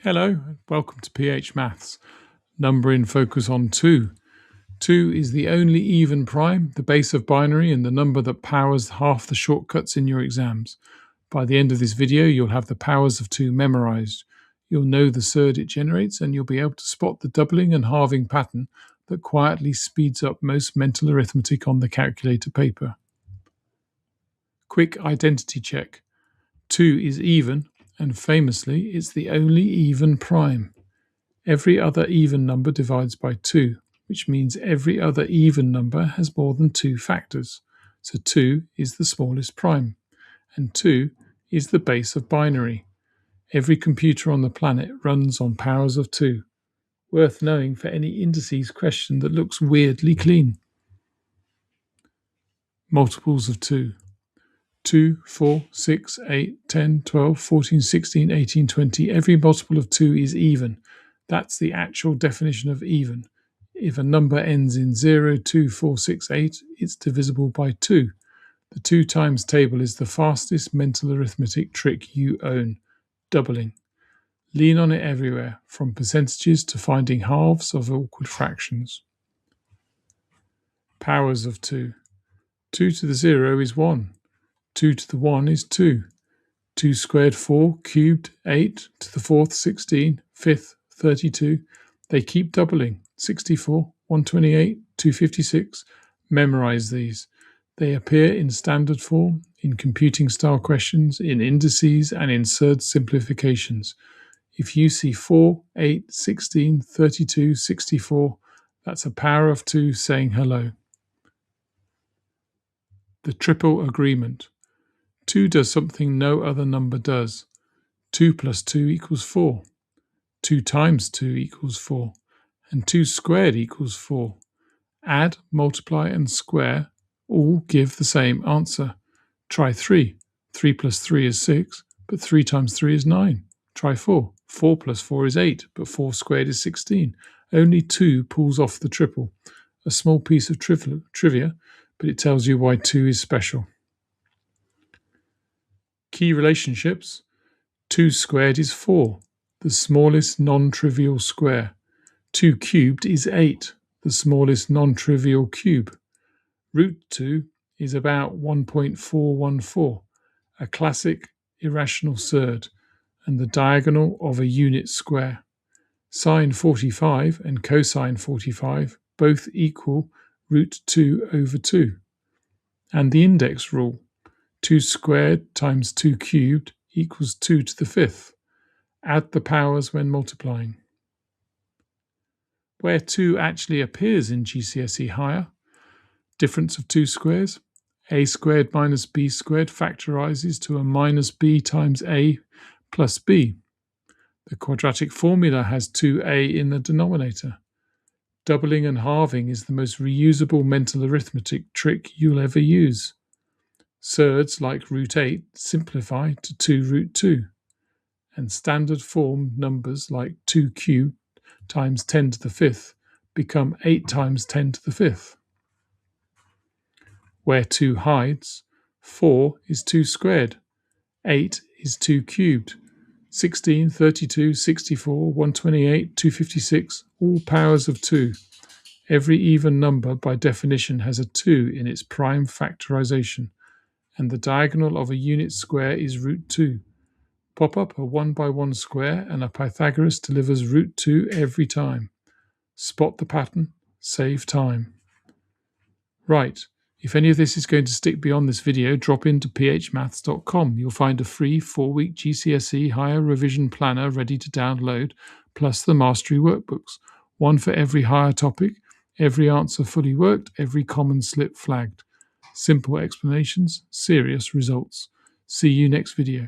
Hello, and welcome to PH Maths. Number in focus on 2. 2 is the only even prime, the base of binary, and the number that powers half the shortcuts in your exams. By the end of this video, you'll have the powers of 2 memorized. You'll know the surd it generates, and you'll be able to spot the doubling and halving pattern that quietly speeds up most mental arithmetic on the calculator paper. Quick identity check. 2 is even, and famously, it's the only even prime. Every other even number divides by 2, which means every other even number has more than 2 factors. So 2 is the smallest prime, and 2 is the base of binary. Every computer on the planet runs on powers of 2. Worth knowing for any indices question that looks weirdly clean. Multiples of 2. 2, 4, 6, 8, 10, 12, 14, 16, 18, 20. Every multiple of 2 is even. That's the actual definition of even. If a number ends in 0, 2, 4, 6, 8, it's divisible by 2. The 2 times table is the fastest mental arithmetic trick you own. Doubling. Lean on it everywhere, from percentages to finding halves of awkward fractions. Powers of 2. 2 to the 0 is 1. 2 to the 1 is 2. 2 squared 4, cubed 8, to the 4th 16, 5th 32. They keep doubling. 64, 128, 256. Memorize these. They appear in standard form, in computing style questions, in indices, and in surd simplifications. If you see 4, 8, 16, 32, 64, that's a power of 2 saying hello. The triple agreement. 2 does something no other number does. 2 plus 2 equals 4. 2 times 2 equals 4. And 2 squared equals 4. Add, multiply, and square all give the same answer. Try 3. 3 plus 3 is 6, but 3 times 3 is 9. Try 4. 4 plus 4 is 8, but 4 squared is 16. Only 2 pulls off the triple. A small piece of trivia, but it tells you why 2 is special. Key relationships. 2 squared is 4, the smallest non-trivial square. 2 cubed is 8, the smallest non-trivial cube. Root 2 is about 1.414, a classic irrational surd, and the diagonal of a unit square. Sine 45 and cosine 45 both equal root 2 over 2. And the index rule. 2 squared times 2 cubed equals 2 to the 5th. Add the powers when multiplying. Where 2 actually appears in GCSE Higher, difference of 2 squares. A squared minus b squared factorizes to a minus b times a plus b. The quadratic formula has 2a in the denominator. Doubling and halving is the most reusable mental arithmetic trick you'll ever use. Surds like root 8 simplify to 2 root 2, and standard form numbers like 2 cubed times 10 to the 5th become 8 times 10 to the 5th. Where 2 hides, 4 is 2 squared, 8 is 2 cubed, 16, 32, 64, 128, 256, all powers of 2. Every even number by definition has a 2 in its prime factorization, and the diagonal of a unit square is root 2. Pop up a 1 by 1 square and a Pythagoras delivers root 2 every time. Spot the pattern, save time. Right, if any of this is going to stick beyond this video, drop into phmaths.com. You'll find a free 4-week GCSE Higher revision planner ready to download, plus the mastery workbooks. One for every higher topic, every answer fully worked, every common slip flagged. Simple explanations, serious results. See you next video.